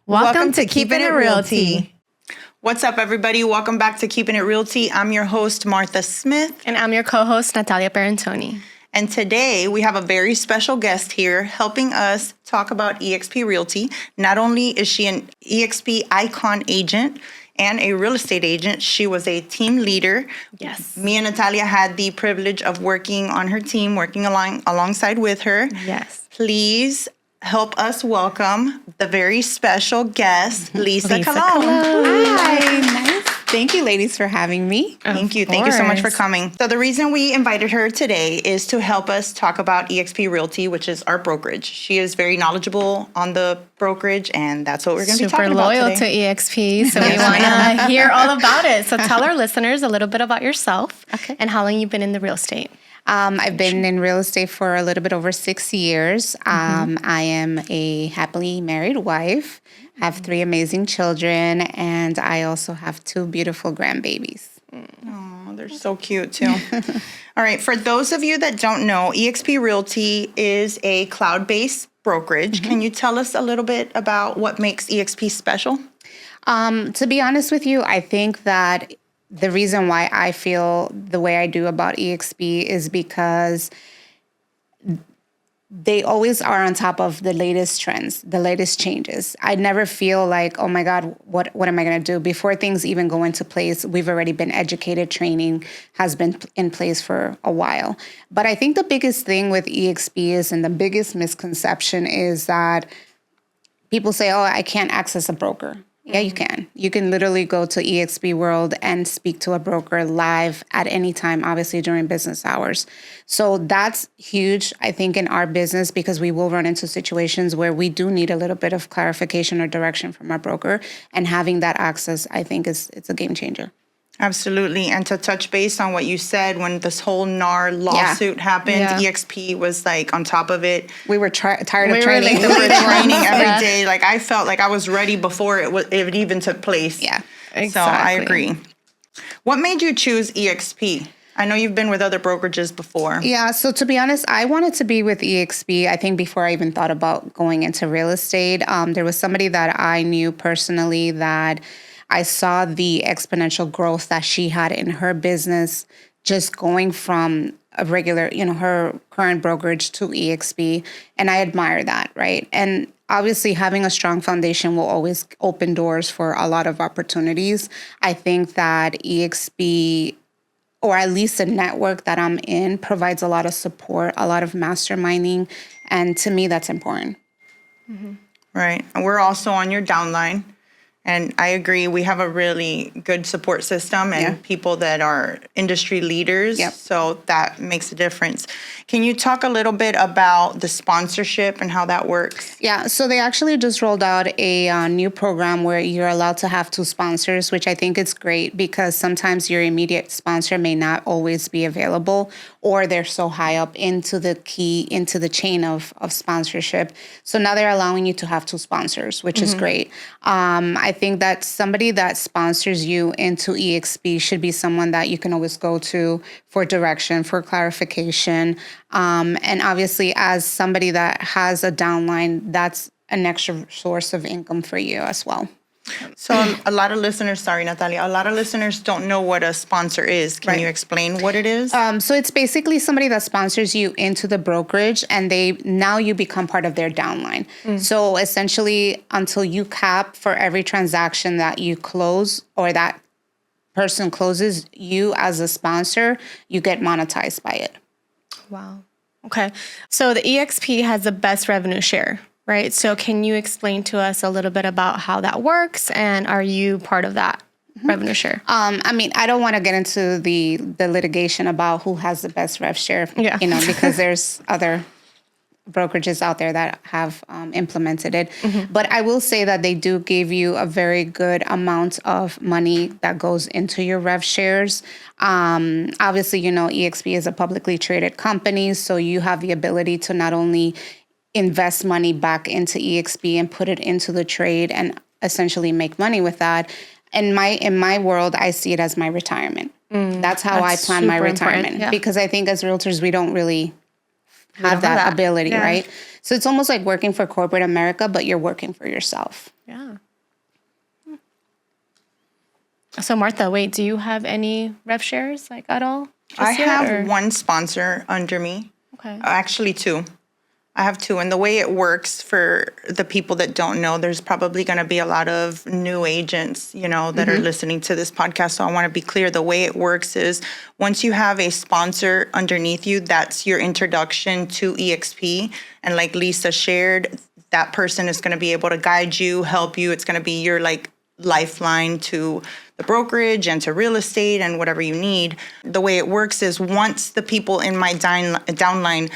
Welcome to Keeping It Realty. What's up, everybody? Welcome back to Keeping It Realty. I'm your host, Martha Smith. And I'm your co-host, Natalia Perantoni. And today we have a very special guest here helping us talk about Exp Realty. Not only is she an Exp Icon agent and a real estate agent, she was a team leader. Yes. Me and Natalia had the privilege of working on her team, working alongside with her. Yes. Please help us welcome the very special guest, Lisa Colon. Hi, nice. Thank you, ladies, for having me. Thank you so much for coming. So the reason we invited her today is to help us talk about Exp Realty, which is our brokerage. She is very knowledgeable on the brokerage, and that's what we're going to be talking about today. Super loyal to EXP, so we want to hear all about it. So tell our listeners a little bit about yourself and how long you've been in the real estate. I've been in real estate for a little bit over 6 years. I am a happily married wife, have 3 amazing children, and I also have 2 beautiful grandbabies. Oh, they're so cute too. All right, for those of you that don't know, Exp Realty is a cloud-based brokerage. Can you tell us a little bit about what makes EXP special? To be honest with you, I think that the reason why I feel the way I do about EXP is because they always are on top of the latest trends, the latest changes. I never feel like, oh my God, what am I going to do? Before things even go into place, we've already been educated. Training has been in place for a while. But I think the biggest thing with EXP is, and the biggest misconception is that people say, oh, I can't access a broker. Yeah, you can. You can literally go to EXP World and speak to a broker live at any time, obviously during business hours. So that's huge, I think, in our business, because we will run into situations where we do need a little bit of clarification or direction from our broker. And having that access, I think, it's a game changer. Absolutely. And to touch base on what you said, when this whole NAR lawsuit happened, EXP was like on top of it. We were tired of training. We were training every day. Like I felt like I was ready before it even took place. Yeah, exactly. So I agree. What made you choose EXP? I know you've been with other brokerages before. Yeah, so to be honest, I wanted to be with EXP, I think, before I even thought about going into real estate. There was somebody that I knew personally that I saw the exponential growth that she had in her business, just going from a regular, her current brokerage to EXP. And I admire that, right? And obviously having a strong foundation will always open doors for a lot of opportunities. I think that EXP, or at least the network that I'm in, provides a lot of support, a lot of masterminding. And to me, that's important. Mm-hmm. Right. And we're also on your downline. And I agree, we have a really good support system and people that are industry leaders. Yep. So that makes a difference. Can you talk a little bit about the sponsorship and how that works? Yeah, so they actually just rolled out a new program where you're allowed to have 2 sponsors, which I think is great because sometimes your immediate sponsor may not always be available, or they're so high up into the chain of sponsorship. So now they're allowing you to have 2 sponsors, which is great. I think that somebody that sponsors you into EXP should be someone that you can always go to for direction, for clarification. And obviously, as somebody that has a downline, that's an extra source of income for you as well. So a lot of listeners, Natalia, a lot of listeners don't know what a sponsor is. Can you explain what it is? So it's basically somebody that sponsors you into the brokerage, and now you become part of their downline. So essentially, until you cap for every transaction that you close or that person closes, you as a sponsor, you get monetized by it. Wow. Okay. So the EXP has the best revenue share, right? So can you explain to us a little bit about how that works, and are you part of that revenue share? I mean, I don't want to get into the litigation about who has the best rev share, because there's other brokerages out there that have implemented it. But I will say that they do give you a very good amount of money that goes into your rev shares. Obviously, EXP is a publicly traded company, so you have the ability to not only invest money back into EXP and put it into the trade and essentially make money with that. In my world, I see it as my retirement. That's how I plan my retirement. Because I think as realtors, we don't really have that ability, Yeah. right? So it's almost like working for corporate America, but you're working for yourself. Yeah. So Martha, wait, do you have any rev shares like at all? I just yet, have or- one sponsor under me. Okay. Actually, two. I have two. And the way it works for the people that don't know, there's probably going to be a lot of new agents, that are listening to this podcast. So I want to be clear. The way it works is once you have a sponsor underneath you, that's your introduction to EXP. And like Lisa shared, that person is going to be able to guide you, help you. It's going to be your lifeline to the brokerage and to real estate and whatever you need. The way it works is once the people in my downline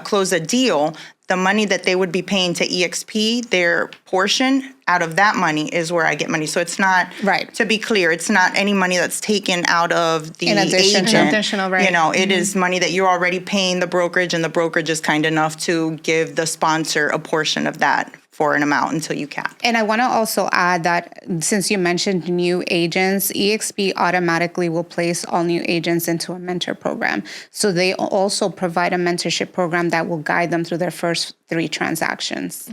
close a deal, the money that they would be paying to EXP, their portion out of that money is where I get money. So it's not, Right. to be clear, it's not any money that's taken out of the In addition to- agent. Additional, right. It is money that you're already paying the brokerage, and the brokerage is kind enough to give the sponsor a portion of that for an amount until you cap. And I want to also add that since you mentioned new agents, EXP automatically will place all new agents into a mentor program. So they also provide a mentorship program that will guide them through their first 3 transactions.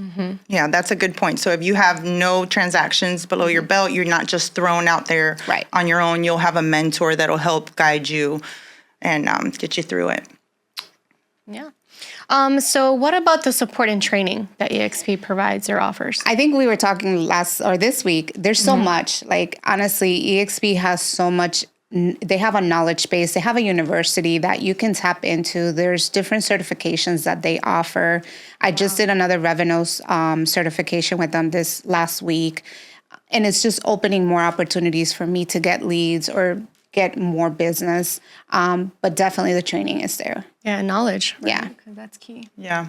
Yeah, that's a good point. So if you have no transactions below your belt, you're not just thrown out there Right. on your own. You'll have a mentor that'll help guide you and get you through it. Yeah. So what about the support and training that EXP provides or offers? I think we were talking this week. There's so much. Like, honestly, EXP has so much. They have a knowledge base. They have a university that you can tap into. There's different certifications that they offer. I just did another revenue certification with them this last week. And it's just opening more opportunities for me to get leads or get more business. But definitely the training is there. Yeah, knowledge. Right? Yeah. 'Cause that's key. Yeah.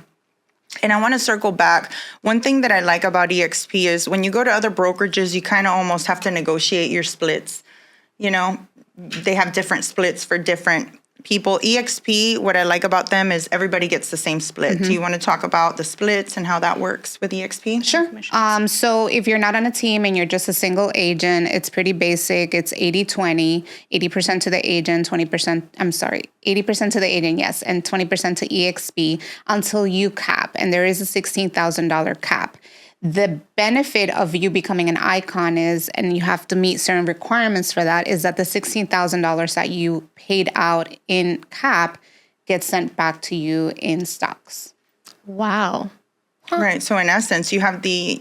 And I want to circle back. One thing that I like about EXP is when you go to other brokerages, you kind of almost have to negotiate your splits. They have different splits for different people. EXP, what I like about them is everybody gets the same split. Do you want to talk about the splits and how that works with EXP? Sure. So if you're not on a team and you're just a single agent, it's pretty basic. It's 80-20, 80% to the agent, 80% to the agent, yes, and 20% to EXP until you cap. And there is a $16,000 cap. The benefit of you becoming an icon is, and you have to meet certain requirements for that, is that the $16,000 that you paid out in cap gets sent back to you in stocks. Wow. Right. So in essence, you have the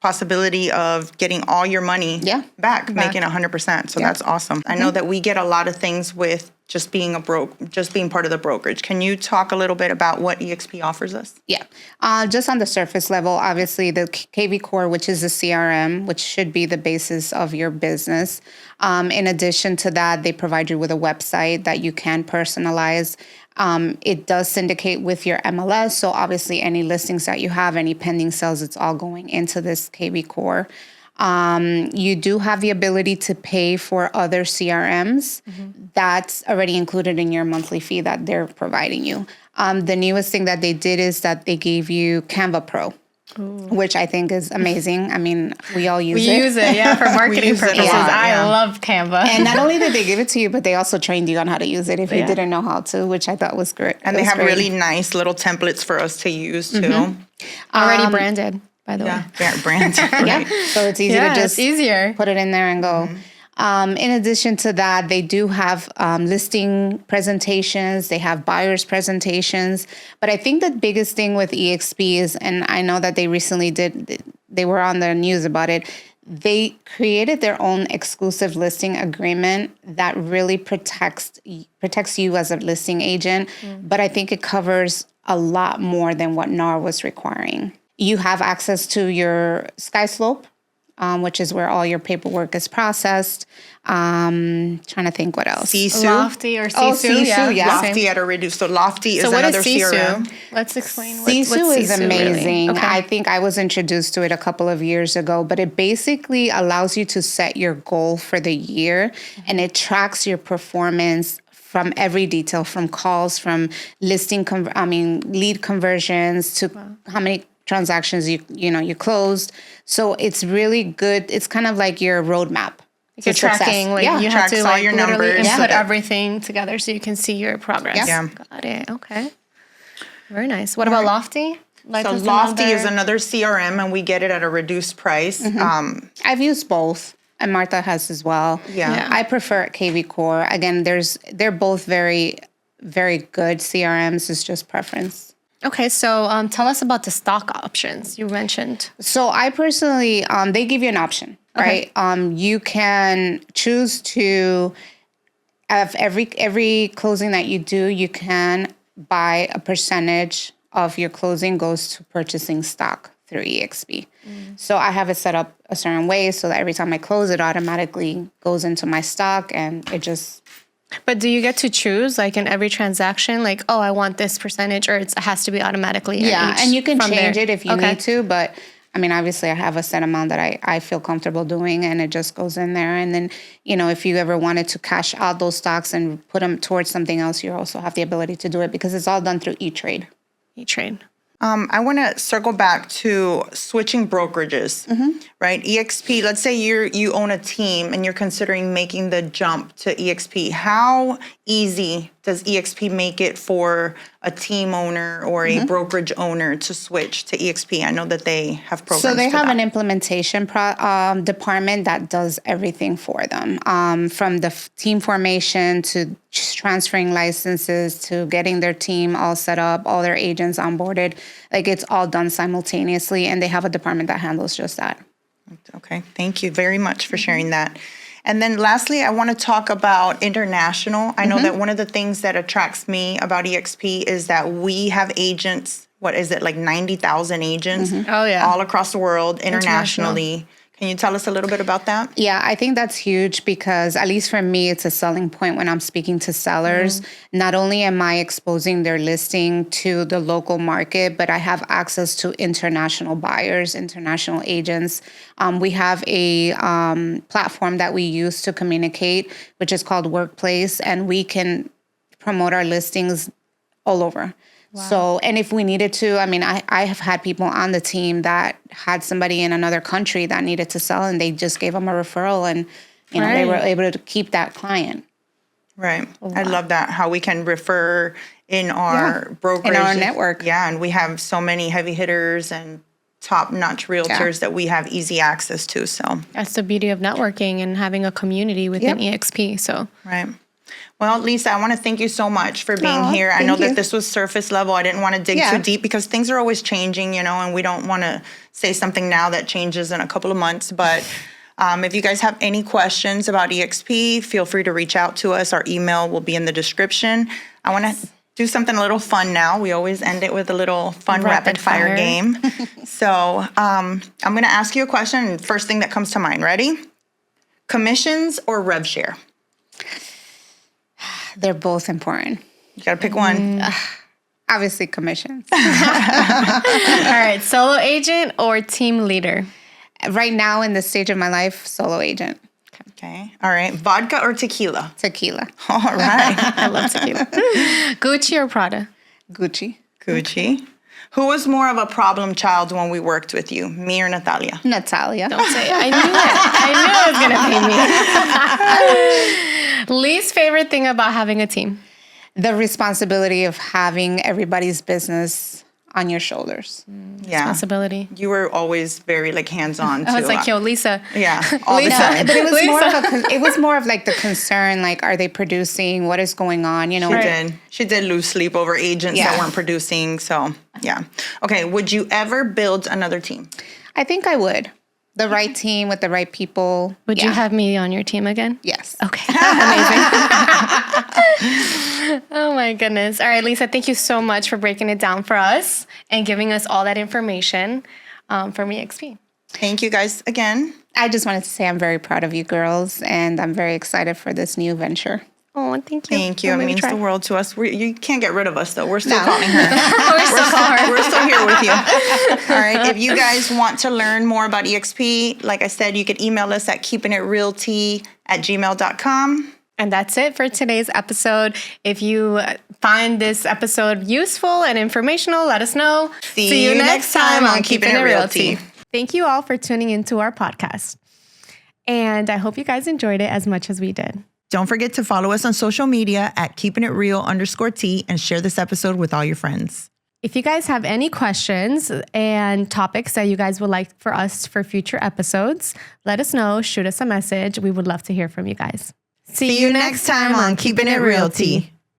possibility of getting all your money back, making 100%. So that's awesome. I know that we get a lot of things with just being part of the brokerage. Can you talk a little bit about what EXP offers us? Yeah. Just on the surface level, obviously the KV Core, which is the CRM, which should be the basis of your business. In addition to that, they provide you with a website that you can personalize. It does syndicate with your MLS. So obviously any listings that you have, any pending sales, it's all going into this KV Core. You do have the ability to pay for other CRMs. That's already included in your monthly fee that they're providing you. The newest thing that they did is that they gave you Canva Pro, which I think is amazing. I mean, we all use it. We use it, yeah, for marketing use it a purposes. lot, I love Canva. And not only did they give it to you, but they also trained you on how to use it if you didn't know how to, which I thought was great. And they have really nice little templates for us to use too. Already branded, by the way. Yeah, brand. Yeah, so it's easy Yeah, to just it's easier. put it in there and go. In addition to that, they do have listing presentations. They have buyers presentations. But I think the biggest thing with EXP is, and I know that they recently they were on the news about it. They created their own exclusive listing agreement that really protects you as a listing agent. But I think it covers a lot more than what NAR was requiring. You have access to your SkySlope, which is where all your paperwork is processed. Trying to think what else. Sisu. Lofty or Sisu. Oh, Sisu, yeah. Lofty at a reduced. So Lofty is So what another is Sisu? CRM. Let's explain. Sisu what's is Sisu amazing. Really? Okay. I think I was introduced to it a couple of years ago, but it basically allows you to set your goal for the year, and it tracks your performance from every detail, from calls, from lead conversions to how many transactions you closed. So it's really good. It's kind of like your roadmap. You're tracking, like you have Tracks to all your literally numbers. input Yeah. everything together so you can see your progress. Yeah. Got it. Okay. Very nice. What about Lofty? Like So that's Lofty is another CRM, and we get it at a reduced price. I've used both, and Martha has as well. Yeah. I prefer KV Core. Again, they're both very, very good CRMs. It's just preference. Okay, so tell us about the stock options you mentioned. So I personally, they give you an option, right? You can choose to, of every closing that you do, you can buy a percentage of your closing goes to purchasing stock through EXP. So I have it set up a certain way so that every time I close, it automatically goes into my stock, and it just... But do you get to choose, like in every transaction, like, oh, I want this percentage, or it has to be automatically? Yeah, and you can change there? it if you need to, but I mean, obviously I have a set amount that I feel comfortable doing, and it just goes in there. And then, if you ever wanted to cash out those stocks and put them towards something else, you also have the ability to do it because it's all done through E-Trade. E-Trade. I want to circle back to switching brokerages, right? EXP, let's say you own a team and you're considering making the jump to EXP. How easy does EXP make it for a team owner or a brokerage owner to switch to EXP? I know that they have programs. So they for have that. an implementation department that does everything for them, from the team formation to transferring licenses to getting their team all set up, all their agents onboarded. Like, it's all done simultaneously, and they have a department that handles just that. Okay, thank you very much for sharing that. And then lastly, I want to talk about international. I know that one of the things that attracts me about EXP is that we have agents, what is it, like 90,000 agents Oh, yeah. all across the world, internationally. Can you tell us a little bit about that? Yeah, I think that's huge because, at least for me, it's a selling point when I'm speaking to sellers. Not only am I exposing their listing to the local market, but I have access to international buyers, international agents. We have a platform that we use to communicate, which is called Workplace, and we can promote our listings all over. So, and if we needed to, I mean, I have had people on the team that had somebody in another country that needed to sell, and they just gave them a referral, and, they were able to keep that client. Right. I love that, how we can refer in our brokerage. In our network. Yeah, and we have so many heavy hitters and top-notch realtors that we have easy access to, so. That's the beauty of networking and having a community within EXP. So, Right. Well, Lisa, I want to thank you so much for being here. I know that this was surface level. I didn't want to dig too deep because things are always changing, and we don't want to say something now that changes in a couple of months. But if you guys have any questions about EXP, feel free to reach out to us. Our email will be in the description. I want to do something a little fun now. We always end it with a little fun rapid fire game. So I'm going to ask you a question. First thing that comes to mind. Ready? Commissions or rev share? They're both important. You got to pick one. Obviously, commissions. all right, solo agent or team leader? Right now, in this stage of my life, solo agent. Okay. All right. Vodka or tequila? Tequila. All right. I love tequila. Gucci or Prada? Gucci. Gucci. Who was more of a problem child when we worked with you, me or Natalia? Natalia. Don't say it. I knew it was going to be me. Least favorite thing about having a team? The responsibility of having everybody's business on your shoulders. Yeah. Responsibility. You were always very hands-on too. I was like, yo, Lisa. Yeah, all the time. But it was more of like the concern, like, are they producing? What is going on? She did lose sleep over agents that weren't producing. So yeah. Okay. Would you ever build another team? I think I would. The right team with the right people. Would you have me on your team again? Yes. Okay. Amazing. Oh my goodness. All right, Lisa, thank you so much for breaking it down for us and giving us all that information from EXP. Thank you guys again. I just wanted to say I'm very proud of you girls, and I'm very excited for this new venture. Oh, thank you. Thank you. It means the world to us. You can't get rid of us, though. We're still No. calling her. We're We're still here with you. All right. If you guys want to learn more about EXP, like I said, you can email us at keepingitrealty@gmail.com. And that's it for today's episode. If you find this episode useful and informational, let us know. See you next time on Keeping It Realty. Thank you all for tuning into our podcast. And I hope you guys enjoyed it as much as we did. Don't forget to follow us on social media at keepingitreal_T and share this episode with all your friends. If you guys have any questions and topics that you guys would like for us for future episodes, let us know. Shoot us a message. We would love to hear from you guys. See you next time on Keeping It Realty.